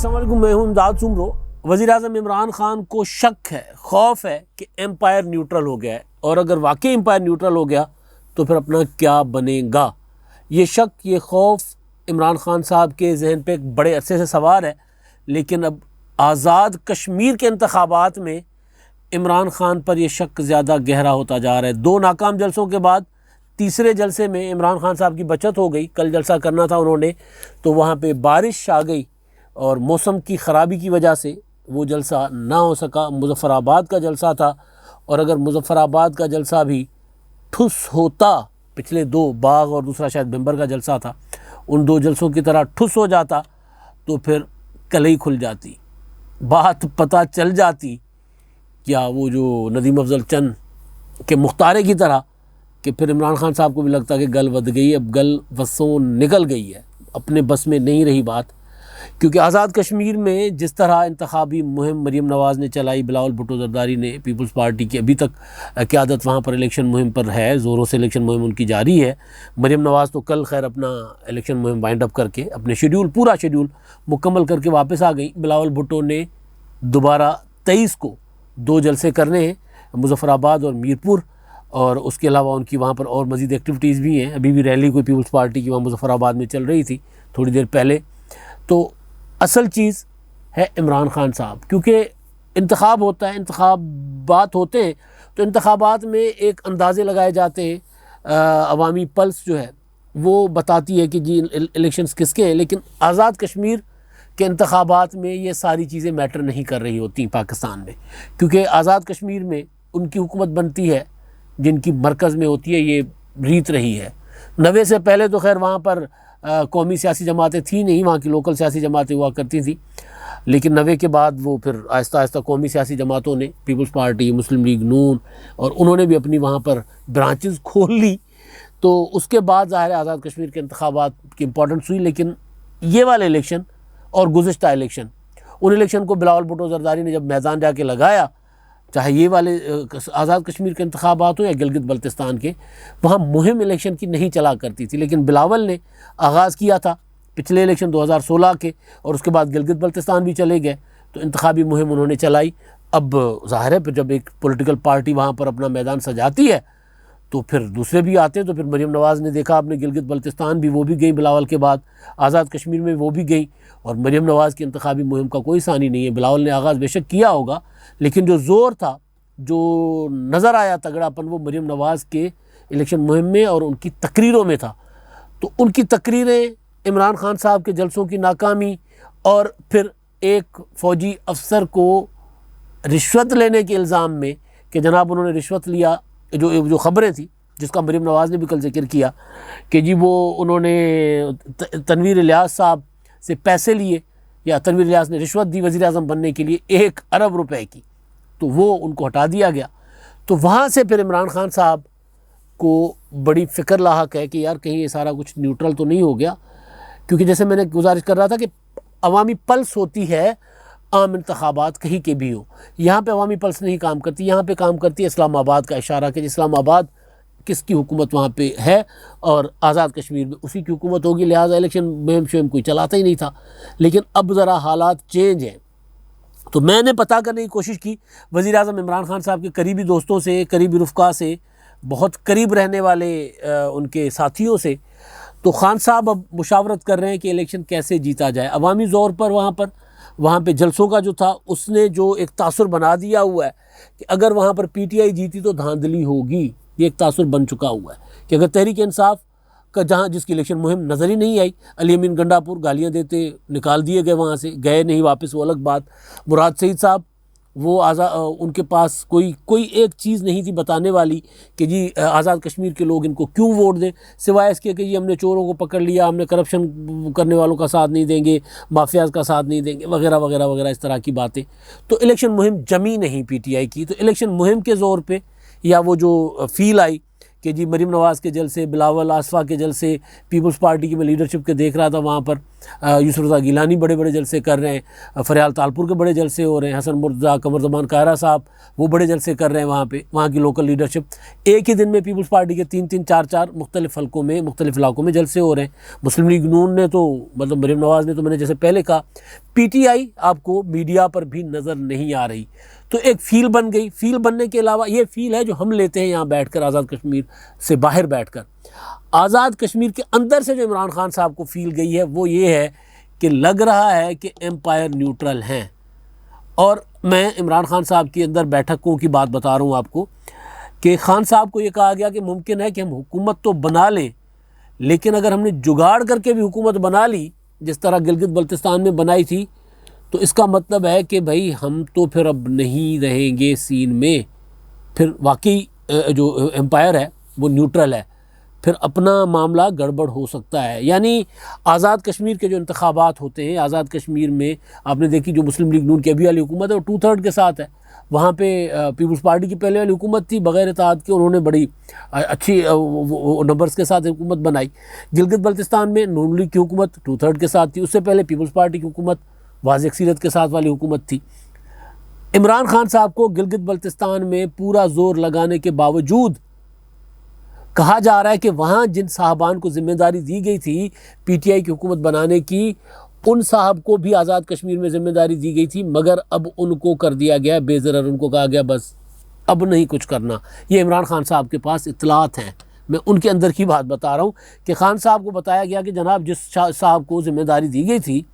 अस्सलाम वालेकुम, मैं हूं इमदाद सुमरो। वज़ीर-ए-आज़म इमरान खान को शक है, खौफ है कि एम्पायर न्यूट्रल हो गया है, और अगर वाकई एम्पायर न्यूट्रल हो गया तो फिर अपना क्या बनेगा। ये शक, ये खौफ इमरान खान साहब के जहन पे एक बड़े अरसे से सवार है। लेकिन अब आज़ाद कश्मीर के इंतखाबात में इमरान खान पर यह शक ज़्यादा गहरा होता जा रहा है। 2 नाकाम जलसों के बाद तीसरे जलसे में इमरान खान साहब की बचत हो गई। कल जलसा करना था उन्होंने, तो वहाँ पे बारिश आ गई और मौसम की ख़राबी की वजह से वो जलसा ना हो सका। मुज़फ़्फ़राबाद का जलसा था, और अगर मुज़फ़्फ़राबाद का जलसा भी ठुस होता, पिछले 2 बाग और दूसरा शायद बिम्बर का जलसा था, उन 2 जलसों की तरह ठुस हो जाता तो फिर कलई खुल जाती, बात पता चल जाती। क्या वो जो नदीम अफजल चंद के मुख्तारे की तरह कि फिर इमरान खान साहब को भी लगता कि गल वध गई, अब गल वसों निकल गई है, अपने बस में नहीं रही बात। क्योंकि आज़ाद कश्मीर में जिस तरह इंतखाबी मुहिम मरीम नवाज़ ने चलाई, बिलावल भुट्टो ज़रदारी ने, पीपल्स पार्टी की अभी तक क़यादत वहाँ पर इलेक्शन मुहिम पर है, ज़ोरों से इलेक्शन मुहिम उनकी जारी है। मरीम नवाज़ तो कल खैर अपना इलेक्शन मुहिम वाइंड अप करके अपने पूरा शेड्यूल मुकम्मल करके वापस आ गई। बिलावल भुट्टो ने दोबारा 23 को 2 जलसे करने हैं, मुज़फ़्फ़राबाद और मीरपुर, और उसके अलावा उनकी वहाँ पर और मज़ीद एक्टिविटीज़ भी हैं। अभी भी रैली कोई पीपल्स पार्टी की वहाँ मुज़फ़्फ़राबाद में चल रही थी थोड़ी देर पहले। तो असल चीज़ है इमरान खान साहब, क्योंकि इंतखाब होता है, इंतखाबात होते हैं, तो इंतखाबात में एक अंदाज़े लगाए जाते हैं। अवामी पल्स जो है वो बताती है कि जी इलेक्शंस किसके हैं। लेकिन आज़ाद कश्मीर के इंतखाबात में ये सारी चीज़ें मैटर नहीं कर रही होती पाकिस्तान में, क्योंकि आज़ाद कश्मीर में उनकी हुकूमत बनती है जिनकी मरकज़ में होती है। ये रीत रही है। 90 से पहले तो खैर वहाँ पर कौमी सियासी जमातें थी नहीं, वहाँ की लोकल सियासी जमातें हुआ करती थी। लेकिन 90 के बाद वो फिर आहिस्ता आहिस्ता कौमी सियासी जमातों ने, पीपल्स पार्टी, मुस्लिम लीग नून, और उन्होंने भी अपनी वहाँ पर ब्रांचेस खोल ली। तो उसके बाद ज़ाहिर है आज़ाद कश्मीर के इंतखाबात की इम्पोर्टेंस हुई। लेकिन ये वाले इलेक्शन और गुज़िश्ता इलेक्शन, उन इलेक्शन को बिलावल भुट्टो ज़रदारी ने जब मैदान जाके लगाया, चाहे ये वाले आज़ाद कश्मीर के इंतखाबात हो या गिलगित बल्तिस्तान के, वहाँ मुहिम इलेक्शन की नहीं चला करती थी। लेकिन बिलावल ने आगाज़ किया था पिछले इलेक्शन 2016 के, और उसके बाद गिलगित बल्तिस्तान भी चले गए, तो इंतखाबी मुहिम उन्होंने चलाई। अब ज़ाहिर है फिर जब एक पॉलिटिकल पार्टी वहाँ पर अपना मैदान सजाती है तो फिर दूसरे भी आते हैं। तो फिर मरीम नवाज़ ने देखा, आपने गिलगित बल्तिस्तान भी वो भी गई बिलावल के बाद, आज़ाद कश्मीर में वो भी गई, और मरीम नवाज़ की इंतखाबी मुहिम का कोई सानी नहीं है। बिलावल ने आगाज़ बेशक किया होगा, लेकिन जो ज़ोर था, जो नज़र आया तगड़ापन, वो मरीम नवाज़ के इलेक्शन मुहिम में और उनकी तकरीरों में था। तो उनकी तकरीरें, इमरान खान साहब के जलसों की नाकामी, और फिर एक फ़ौजी अफसर को रिश्वत लेने के इल्ज़ाम में कि जनाब उन्होंने रिश्वत लिया, जो ख़बरें थी जिसका मरीम नवाज़ ने भी कल जिक्र किया कि जी वो उन्होंने तनवीर इलियास साहब से पैसे लिए, या तनवीर इलियास ने रिश्वत दी वज़ीर-ए-आज़म बनने के लिए 1 अरब रुपए की, तो वो उनको हटा दिया गया। तो वहाँ से फिर इमरान खान साहब को बड़ी फ़िक्र लाहक है कि यार कहीं ये सारा कुछ न्यूट्रल तो नहीं हो गया। क्योंकि जैसे मैंने गुजारिश कर रहा था कि अवामी पल्स होती है आम इंतखाबात कहीं के भी हो, यहाँ पे अवामी पल्स नहीं काम करती। यहाँ पे काम करती है इस्लामाबाद का इशारा कि इस्लामाबाद किसकी हुकूमत वहाँ पे है, और आज़ाद कश्मीर में उसी की हुकूमत होगी, लिहाजा इलेक्शन मुहिम शुहिम कोई चलाता ही नहीं था। लेकिन अब ज़रा हालात चेंज हैं। तो मैंने पता करने की कोशिश की वज़ीर-ए-आज़म इमरान खान साहब के करीबी दोस्तों से, करीबी रुफ़क़ा से, बहुत करीब रहने वाले उनके साथियों से। तो खान साहब अब मुशावरत कर रहे हैं कि इलेक्शन कैसे जीता जाए। अवामी ज़ोर पर वहाँ पे जलसों का जो था उसने जो एक तासुर बना दिया हुआ है कि अगर वहाँ पर पीटीआई जीती तो धांधली होगी। ये एक तासुर बन चुका हुआ है कि अगर तहरीक इंसाफ का, जहाँ जिसकी इलेक्शन मुहिम नज़र ही नहीं आई, अली अमीन गंडापुर गालियाँ देते निकाल दिए गए, वहाँ से गए नहीं वापस, वो अलग बात। मुराद सईद साहब, वो उनके पास कोई एक चीज़ नहीं थी बताने वाली कि जी आज़ाद कश्मीर के लोग इनको क्यों वोट दें, सिवाय इसके कि जी हमने चोरों को पकड़ लिया, हमने करप्शन करने वालों का साथ नहीं देंगे, माफियाज़ का साथ नहीं देंगे, वगैरह वगैरह वगैरह, इस तरह की बातें। तो इलेक्शन मुहिम जमी नहीं पीटीआई की। तो इलेक्शन मुहिम के ज़ोर पे, या वो जो फील आई कि जी मरीम नवाज़ के जलसे, बिलावल आसफ़ा के जलसे, पीपल्स पार्टी की मैं लीडरशिप के देख रहा था वहाँ पर यूसुफ रज़ा गिलानी बड़े बड़े जलसे कर रहे हैं, फरियाल तालपुर के बड़े जलसे हो रहे हैं, हसन मुर्तज़ा, कमर ज़मान कायरा साहब वो बड़े जलसे कर रहे हैं वहाँ पे, वहाँ की लोकल लीडरशिप। एक ही दिन में पीपल्स पार्टी के 3-3, 4-4 मुख्तलिफ हलकों में, मुख्तलिफ इलाकों में जलसे हो रहे हैं। मुस्लिम लीग नून ने तो मतलब मरीम नवाज़ ने तो मैंने जैसे पहले कहा, PTI आपको मीडिया पर भी नज़र नहीं आ रही, तो एक फ़ील बन गई। फ़ील बनने के अलावा ये फ़ील है जो हम लेते हैं यहाँ बैठकर, आज़ाद कश्मीर से बाहर बैठकर। आज़ाद कश्मीर के अंदर से जो इमरान खान साहब को फ़ील गई है वो ये है कि लग रहा है कि एम्पायर न्यूट्रल हैं। और मैं इमरान खान साहब के अंदर बैठकों की बात बता रहा हूँ आपको कि खान साहब को ये कहा गया कि मुमकिन है कि हम हुकूमत तो बना लें, लेकिन अगर हमने जुगाड़ करके भी हुकूमत बना ली जिस तरह गिलगित बल्तिस्तान में बनाई थी, तो इसका मतलब है कि भाई हम तो फिर अब नहीं रहेंगे सीन में, फिर वाकई जो एम्पायर है वो न्यूट्रल है, फिर अपना मामला गड़बड़ हो सकता है। यानी आज़ाद कश्मीर के जो इंतखाबात होते हैं, आज़ाद कश्मीर में आपने देखी जो मुस्लिम लीग नून की अभी वाली हुकूमत है वो 2/3 के साथ है। वहाँ पे पीपल्स पार्टी की पहले वाली हुकूमत थी बग़ैर इत्तेहाद के, उन्होंने बड़ी अच्छी नंबर्स के साथ हुकूमत बनाई। गिलगित बल्तिस्तान में नून लीग की हुकूमत 2/3 के साथ थी, उससे पहले पीपल्स पार्टी की हुकूमत वाज़ अक्सरियत के साथ वाली हुकूमत थी। इमरान खान साहब को गिलगित बल्तिस्तान में पूरा जोर लगाने के बावजूद कहा जा रहा है कि वहाँ जिन साहबान को जिम्मेदारी दी गई थी PTI की हुकूमत बनाने की, उन साहब को भी आज़ाद कश्मीर में जिम्मेदारी दी गई थी, मगर अब उनको कर दिया गया बेज़रर, उनको कहा गया बस अब नहीं कुछ करना। ये इमरान खान साहब के पास इत्तलात हैं, मैं उनके अंदर की बात बता रहा हूँ कि खान साहब को बताया गया कि जनाब जिस साहब को जिम्मेदारी दी गई थी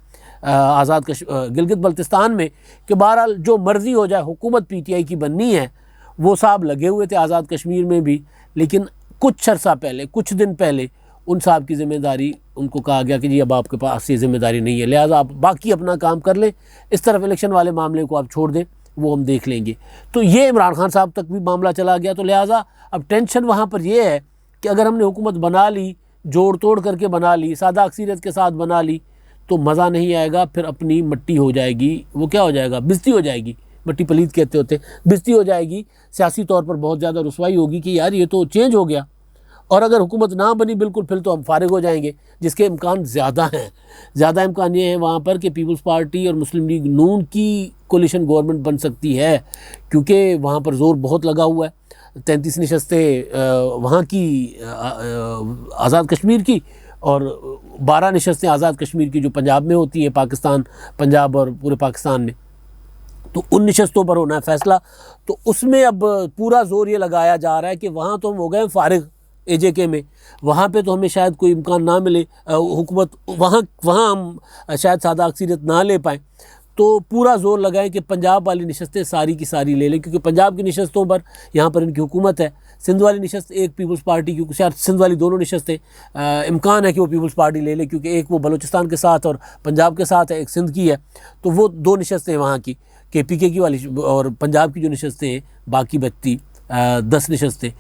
आज़ाद गिलगित बल्तिस्तान में कि बहरहाल जो मर्ज़ी हो जाए हुकूमत PTI की बननी है, वो साहब लगे हुए थे आज़ाद कश्मीर में भी, लेकिन कुछ अर्सा पहले, कुछ दिन पहले उन साहब की ज़िम्मेदारी उनको कहा गया कि जी अब आपके पास ये ज़िम्मेदारी नहीं है, लिहाजा आप बाकी अपना काम कर लें, इस तरफ इलेक्शन वाले मामले को आप छोड़ दें, वो हम देख लेंगे। तो ये इमरान खान साहब तक भी मामला चला गया। तो लिहाजा अब टेंशन वहाँ पर ये है कि अगर हमने हुकूमत बना ली, जोड़ तोड़ करके बना ली, सादा अक्सरियत के साथ बना ली, तो मज़ा नहीं आएगा, फिर अपनी मिट्टी हो जाएगी, वो क्या हो जाएगा, बिस्ती हो जाएगी, मिट्टी पलीत कहते होते, बिस्ती हो जाएगी, सियासी तौर पर बहुत ज़्यादा रुसवाई होगी कि यार ये तो चेंज हो गया। और अगर हुकूमत ना बनी बिल्कुल, फिर तो हम फारिग हो जाएंगे, जिसके इम्कान ज़्यादा हैं। ज़्यादा इम्कान ये है वहाँ पर कि पीपल्स पार्टी और मुस्लिम लीग नून की कोलिशन गवर्नमेंट बन सकती है, क्योंकि वहाँ पर ज़ोर बहुत लगा हुआ है। 33 नशस्तें वहाँ की आज़ाद कश्मीर की और 12 नशस्तें आज़ाद कश्मीर की जो पंजाब में होती हैं, पाकिस्तान, पंजाब और पूरे पाकिस्तान में, तो उन नशस्तों पर होना है फैसला। तो उसमें अब पूरा जोर ये लगाया जा रहा है कि वहाँ तो हम हो गए फारिग AJK में, वहाँ पे तो हमें शायद कोई इम्कान ना मिले, हुकूमत वहाँ हम शायद सादा अक्सरियत ना ले पाएँ, तो पूरा जोर लगाएं कि पंजाब वाली नशस्तें सारी की सारी ले लें, क्योंकि पंजाब की नशस्तों पर यहाँ पर इनकी हुकूमत है। सिंध वाली नशस्त एक पीपल्स पार्टी की, शायद सिंध वाली दोनों नशस्तें इम्कान है कि वो पीपल्स पार्टी ले ले, क्योंकि एक वो बलूचिस्तान के साथ और पंजाब के साथ है, एक सिंध की है, तो वो 2 नशस्तें वहाँ की KPK की वाली, और पंजाब की जो नशस्तें हैं बाकी बचती 10 नशस्तें,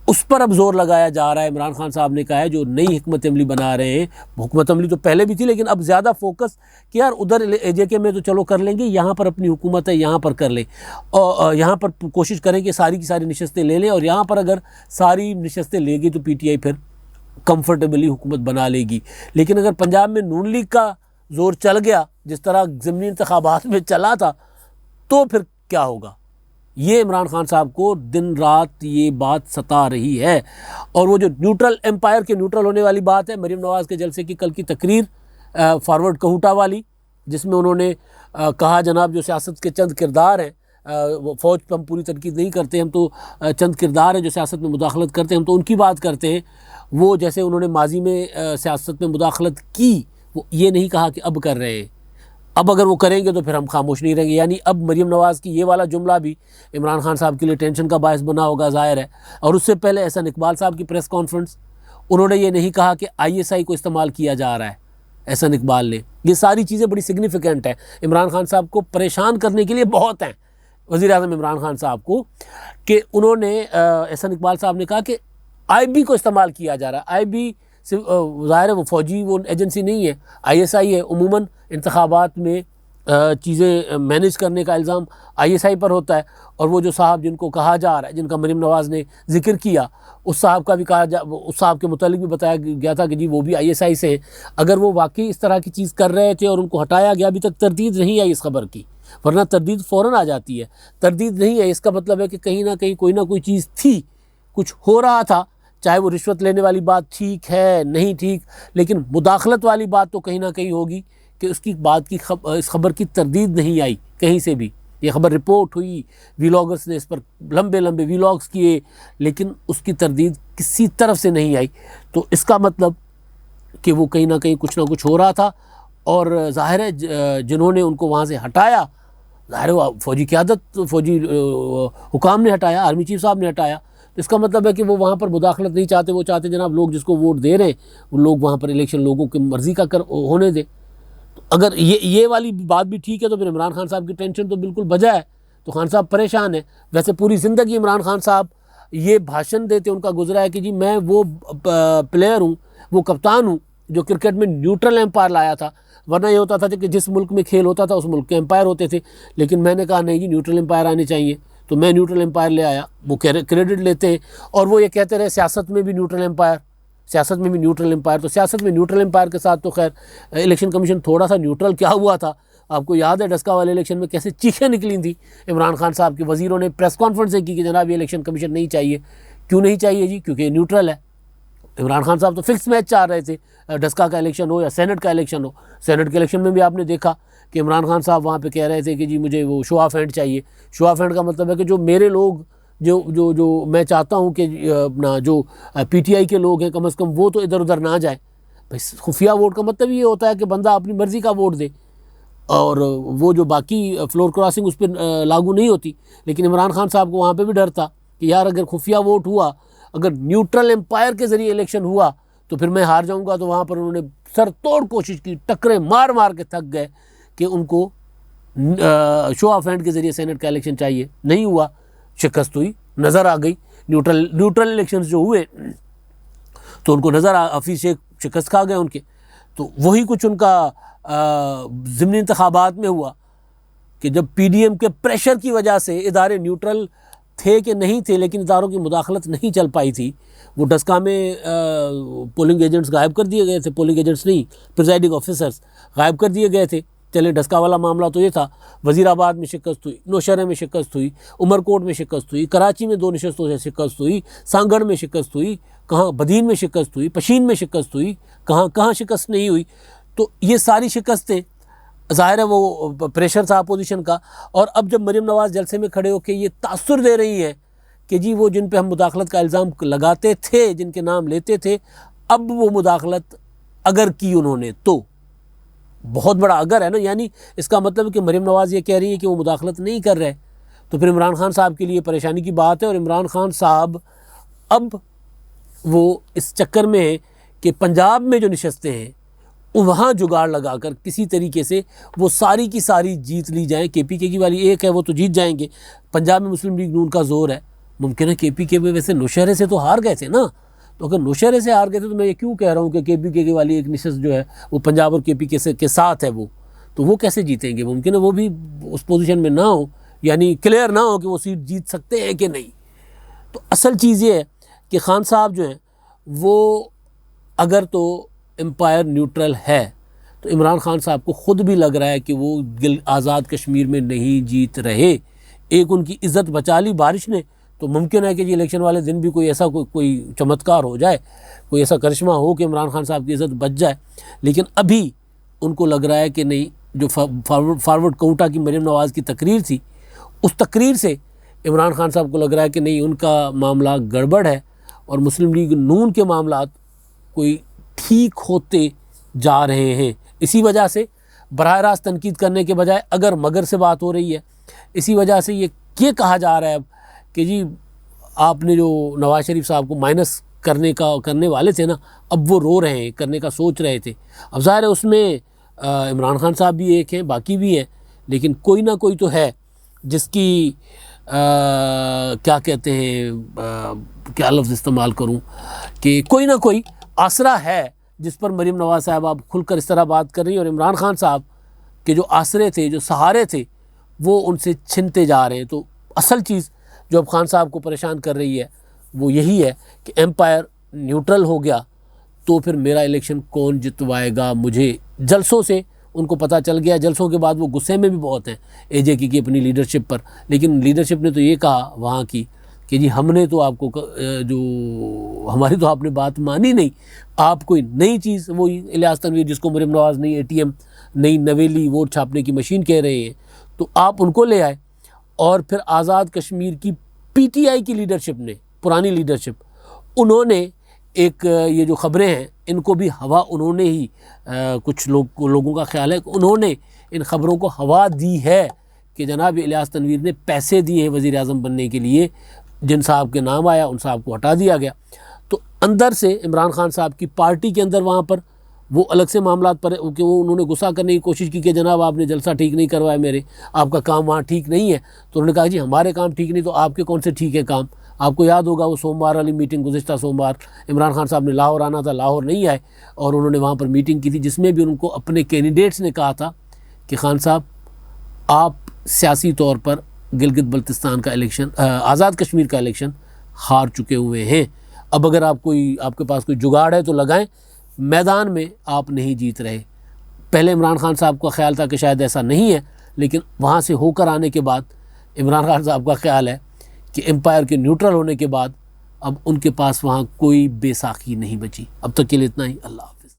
उस पर अब जोर लगाया जा रहा है। इमरान खान साहब ने कहा है जो नई हिकमत अमली बना रहे हैं, हुकूमत अमली तो पहले भी थी, लेकिन अब ज़्यादा फोकस कि यार उधर AJK में तो चलो कर लेंगे, यहाँ पर अपनी हुकूमत है, यहाँ पर कर लें, और यहाँ पर कोशिश करें कि सारी की सारी नशस्तें ले लें, और यहाँ पर अगर सारी नशस्तें लेगी तो PTI फिर कंफर्टेबली हुकूमत बना लेगी। लेकिन अगर पंजाब में नून लीग का जोर चल गया जिस तरह ज़मीनी इंतखाबात में चला था, तो फिर क्या होगा। ये इमरान खान साहब को दिन रात ये बात सता रही है। और वो जो न्यूट्रल एम्पायर के न्यूट्रल होने वाली बात है, मरीम नवाज़ के जलसे की कल की तकरीर फॉरवर्ड कहूटा वाली, जिसमें उन्होंने कहा जनाब जो सियासत के चंद किरदार हैं, वो फ़ौज पर हम पूरी तनकीद नहीं करते, हम तो चंद किरदार हैं जो सियासत में मुदाखलत करते हैं, हम तो उनकी बात करते हैं। वो जैसे उन्होंने माजी में सियासत में मुदाखलत की, वो ये नहीं कहा कि अब कर रहे हैं, अब अगर वो करेंगे तो फिर हम खामोश नहीं रहेंगे। यानी अब मरीम नवाज़ की ये वाला जुमला भी इमरान खान साहब के लिए टेंशन का बायस बना होगा, ज़ाहिर है। और उससे पहले एहसान इकबाल साहब की प्रेस कॉन्फ्रेंस, उन्होंने ये नहीं कहा कि ISI को इस्तेमाल किया जा रहा है, एहसान इकबाल ने। ये सारी चीज़ें बड़ी सिग्निफिकेंट है, इमरान खान साहब को परेशान करने के लिए बहुत हैं वज़ीर-ए-आज़म इमरान खान साहब को, कि उन्होंने एहसान इकबाल साहब ने कहा कि IB को इस्तेमाल किया जा रहा है। IB ज़ाहिर है वो फ़ौजी वो एजेंसी नहीं है, ISI है। उमूमन इंतखाबात में चीज़ें मैनेज करने का इल्ज़ाम आईएसआई पर होता है, और वो जो साहब जिनको कहा जा रहा है, जिनका मरीम नवाज़ ने जिक्र किया, उस साहब का भी उस साहब के मुतालिक भी बताया गया था कि जी वो भी आईएसआई से हैं। अगर वो वाकई इस तरह की चीज़ कर रहे थे और उनको हटाया गया, अभी तक तरदीद नहीं आई इस खबर की, वरना तरदीद फ़ौरन आ जाती है। तरदीद नहीं है, इसका मतलब है कि कहीं ना कहीं कोई ना कोई चीज़ थी, कुछ हो रहा था, चाहे वो रिश्वत लेने वाली बात ठीक है नहीं ठीक, लेकिन मुदाखलत वाली बात तो कहीं ना कहीं होगी कि उसकी बात की इस खबर की तरदीद नहीं आई कहीं से भी। ये खबर रिपोर्ट हुई, वीलॉगर्स ने इस पर लंबे लंबे वीलॉग्स किए, लेकिन उसकी तरदीद किसी तरफ से नहीं आई। तो इसका मतलब कि वो कहीं ना कहीं कुछ ना कुछ हो रहा था, और ज़ाहिर है जिन्होंने उनको वहाँ से हटाया, ज़ाहिर है फ़ौजी क़यादत, फ़ौजी हुकाम ने हटाया, आर्मी चीफ साहब ने हटाया। तो इसका मतलब है कि वो वहाँ पर मुदाखलत नहीं चाहते, वो चाहते जनाब लोग जिसको वोट दे रहे हैं वो लोग वहाँ पर इलेक्शन लोगों की मर्ज़ी का होने दे। तो अगर ये वाली बात भी ठीक है तो फिर इमरान खान साहब की टेंशन तो बिल्कुल बजा है, तो खान साहब परेशान है। वैसे पूरी ज़िंदगी इमरान खान साहब ये भाषण देते उनका गुजरा है कि जी मैं वो प्लेयर हूँ, वो कप्तान हूँ जो क्रिकेट में न्यूट्रल एम्पायर लाया था। वरना ये होता था कि जिस मुल्क में खेल होता था उस मुल्क के एम्पायर होते थे, लेकिन मैंने कहा नहीं जी न्यूट्रल एम्पायर आने चाहिए, तो मैं न्यूट्रल एम्पायर ले आया। वो क्रेडिट लेते हैं और वो ये कहते रहे सियासत में भी न्यूट्रल एम्पायर, सियासत में भी न्यूट्रल एम्पायर। तो सियासत में न्यूट्रल एम्पायर के साथ तो खैर इलेक्शन कमीशन थोड़ा सा न्यूट्रल क्या हुआ था, आपको याद है डस्का वाले इलेक्शन में कैसे चीखें निकली थी इमरान खान साहब के वज़ीरों ने प्रेस कॉन्फ्रेंसें की कि जनाब ये इलेक्शन कमीशन नहीं चाहिए। क्यों नहीं चाहिए जी? क्योंकि न्यूट्रल है। इमरान खान साहब तो फिक्स मैच चाह रहे थे, डस्का का इलेक्शन हो या सेनेट का इलेक्शन हो। सेनेट के इलेक्शन में भी आपने देखा कि इमरान खान साहब वहाँ पे कह रहे थे कि जी मुझे वो शो ऑफ हैंड चाहिए। शो ऑफ हैंड का मतलब है कि जो मेरे लोग जो जो जो मैं चाहता हूँ कि अपना जो पीटीआई के लोग हैं कम से कम वो तो इधर उधर ना जाए। भाई खुफिया वोट का मतलब ये होता है कि बंदा अपनी मर्ज़ी का वोट दे, और वो जो बाकी फ्लोर क्रॉसिंग उस पर लागू नहीं होती। लेकिन इमरान खान साहब को वहाँ पे भी डर था कि यार अगर खुफिया वोट हुआ, अगर न्यूट्रल एम्पायर के ज़रिए इलेक्शन हुआ तो फिर मैं हार जाऊँगा। तो वहाँ पर उन्होंने सर तोड़ कोशिश की, टक्करें मार मार के थक गए कि उनको शो ऑफ हैंड के ज़रिए सेनेट का इलेक्शन चाहिए। नहीं हुआ, शिकस्त हुई, नज़र आ गई। न्यूट्रल इलेक्शंस जो हुए तो उनको नज़र हफीज़ शेख शिकस्त खा गए उनके। तो वही कुछ उनका ज़िमनी इंतखाबात में हुआ कि जब पीडीएम के प्रेशर की वजह से इदारे न्यूट्रल थे कि नहीं थे, लेकिन इदारों की मुदाखलत नहीं चल पाई थी। वो डस्का में पोलिंग एजेंट्स गायब कर दिए गए थे, पोलिंग एजेंट्स नहीं प्रिजाइडिंग ऑफिसर्स गायब कर दिए गए थे। चले डस्का वाला मामला तो ये था। वज़ीराबाद में शिकस्त हुई, नौशहरे में शिकस्त हुई, उमरकोट में शिकस्त हुई, कराची में 2 नशस्तों से शिकस्त हुई, सांगड़ में शिकस्त हुई, कहाँ बदीन में शिकस्त हुई, पशीन में शिकस्त हुई, कहाँ शिकस्त नहीं हुई। तो ये सारी शिकस्तें ज़ाहिर है वो प्रेशर था अपोजिशन का। और अब जब मरीम नवाज़ जलसे में खड़े होकर ये तासुर दे रही हैं कि जी वो जिन पे हम मुदाखलत का इल्ज़ाम लगाते थे, जिनके नाम लेते थे, अब वो मुदाखलत अगर की उन्होंने तो बहुत बड़ा अगर है ना, यानी इसका मतलब कि मरीम नवाज़ ये कह रही है कि वो मुदाखलत नहीं कर रहे, तो फिर इमरान खान साहब के लिए परेशानी की बात है। और इमरान खान साहब अब वो इस चक्कर में है कि पंजाब में जो नशस्तें हैं वहाँ जुगाड़ लगाकर किसी तरीके से वो सारी की सारी जीत ली जाए। केपीके की वाली एक है वो तो जीत जाएंगे, पंजाब में मुस्लिम लीग नून का जोर है। मुमकिन है केपीके में, वैसे नौशहरे से तो हार गए थे ना, तो अगर नौशहरे से हार गए थे तो मैं ये क्यों कह रहा हूँ कि केपीके की वाली एक नशस्त जो है वो पंजाब और केपीके से के साथ है, वो तो वो कैसे जीतेंगे? मुमकिन है वो भी उस पोजीशन में ना हो, यानी क्लियर ना हो कि वो सीट जीत सकते हैं कि नहीं। तो असल चीज़ ये है कि खान साहब जो हैं वो अगर तो एम्पायर न्यूट्रल है तो इमरान खान साहब को ख़ुद भी लग रहा है कि वो आज़ाद कश्मीर में नहीं जीत रहे। एक उनकी इज़्ज़त बचा ली बारिश ने, तो मुमकिन है कि जी इलेक्शन वाले दिन भी कोई ऐसा कोई चमत्कार हो जाए, कोई ऐसा करिश्मा हो कि इमरान खान साहब की इज़्ज़त बच जाए। लेकिन अभी उनको लग रहा है कि नहीं, जो फारवर्ड कोटा की मरीम नवाज़ की तकरीर थी, उस तकरीर से इमरान खान साहब को लग रहा है कि नहीं उनका मामला गड़बड़ है और मुस्लिम लीग नून के मामला कोई ठीक होते जा रहे हैं। इसी वजह से बराह रास्त तनकीद करने के बजाय अगर मगर से बात हो रही है, इसी वजह से ये कहा जा रहा है कि जी आपने जो नवाज शरीफ साहब को माइनस करने वाले थे ना, अब वो रो रहे हैं, करने का सोच रहे थे। अब ज़ाहिर है उसमें इमरान खान साहब भी एक हैं, बाकी भी हैं, लेकिन कोई ना कोई तो है जिसकी क्या कहते हैं, क्या लफ्ज़ इस्तेमाल करूं, कि कोई ना कोई आसरा है जिस पर मरीम नवाज़ साहब आप खुलकर इस तरह बात कर रही हैं। और इमरान खान साहब के जो आसरे थे, जो सहारे थे, वो उनसे छिनते जा रहे हैं। तो असल चीज़ जो अब खान साहब को परेशान कर रही है वो यही है कि एम्पायर न्यूट्रल हो गया तो फिर मेरा इलेक्शन कौन जितवाएगा मुझे। जलसों से उनको पता चल गया, जलसों के बाद वो गुस्से में भी बहुत हैं एजेके की अपनी लीडरशिप पर। लेकिन लीडरशिप ने तो ये कहा वहाँ की कि जी हमने तो आपको जो हमारी तो आपने बात मानी नहीं, आप कोई नई चीज़, वो इलियास तनवीर जिसको मरीम नवाज़ नई ATM, नई नवेली वोट छापने की मशीन कह रहे हैं, तो आप उनको ले आए। और फिर आज़ाद कश्मीर की PTI की लीडरशिप ने, पुरानी लीडरशिप, उन्होंने एक ये जो ख़बरें हैं इनको भी हवा उन्होंने ही कुछ लोगों का ख्याल है कि उन्होंने इन ख़बरों को हवा दी है कि जनाब इलियास तनवीर ने पैसे दिए हैं वज़ीर आज़म बनने के लिए। जिन साहब के नाम आया उन साहब को हटा दिया गया। तो अंदर से इमरान खान साहब की पार्टी के अंदर वहाँ पर वो अलग से मामला पर कि वो उन्होंने गुस्सा करने की कोशिश की कि जनाब आपने जलसा ठीक नहीं करवाया मेरे, आपका काम वहाँ ठीक नहीं है। तो उन्होंने कहा जी हमारे काम ठीक नहीं तो आपके कौन से ठीक है काम। आपको याद होगा वो सोमवार वाली मीटिंग, गुज़िश्ता सोमवार इमरान खान साहब ने लाहौर आना था, लाहौर नहीं आए और उन्होंने वहाँ पर मीटिंग की थी जिसमें भी उनको अपने कैंडिडेट्स ने कहा था कि खान साहब आप सियासी तौर पर गिलगित बल्तिस्तान का इलेक्शन, आज़ाद कश्मीर का इलेक्शन हार चुके हुए हैं। अब अगर आपके पास कोई जुगाड़ है तो लगाएं, मैदान में आप नहीं जीत रहे। पहले इमरान खान साहब का ख्याल था कि शायद ऐसा नहीं है, लेकिन वहाँ से होकर आने के बाद इमरान खान साहब का ख्याल है कि एम्पायर के न्यूट्रल होने के बाद अब उनके पास वहाँ कोई बेसाखी नहीं बची। अब तक के लिए इतना ही। अल्लाह।